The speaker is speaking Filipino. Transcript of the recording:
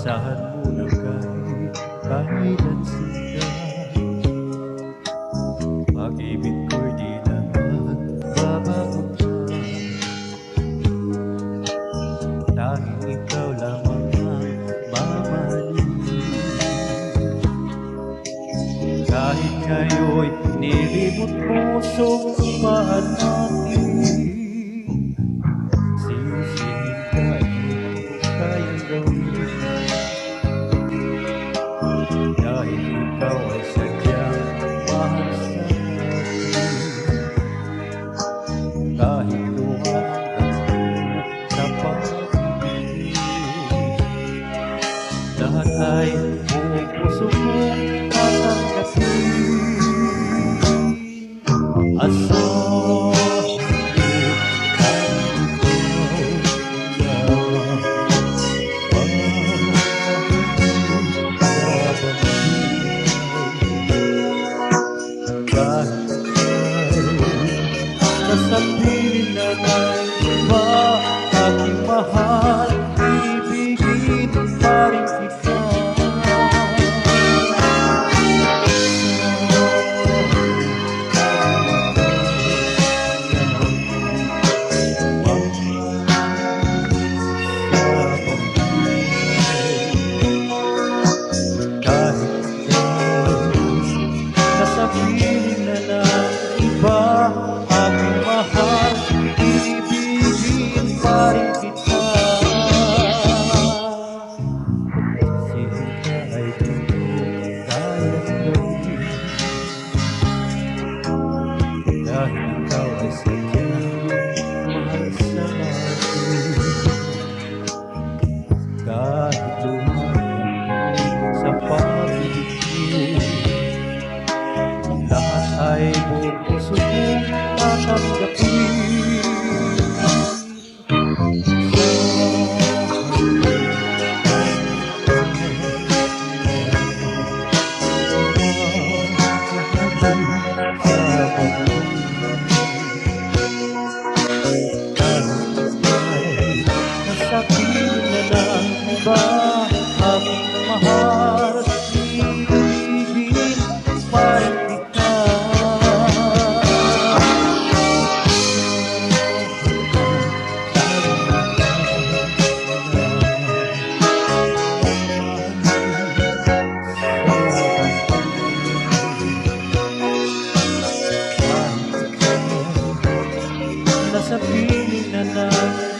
Asahan mo na kahit kailan sila. Pag-ibig ko'y di na magbabago pa. Tanging ikaw lamang ang mamahalin. Kahit ngayon'y nilimot mo summaan natin. Sisihin ka, hindi ko kayang gawin. Dahil ikaw ay sadyang mahal sa akin. Kahit luha sa pag-ibig, lahat ay buong puso kong tatanggapin. Sa piling na ng iba, aking mahal, ibigin pa rin kita. Nasa piling na ng iba, aking mahal, ibigin pa rin kita. Sisihin ka ay di ko kayang gawin. Dahil ikaw ay sadyang mahal sa akin. Kahit lumayan sa pag-ibig, lahat ay buong puso kong tatanggapin. Nasa piling na ng iba, aking mahal, ibigin pa rin kita. Nasa piling na ng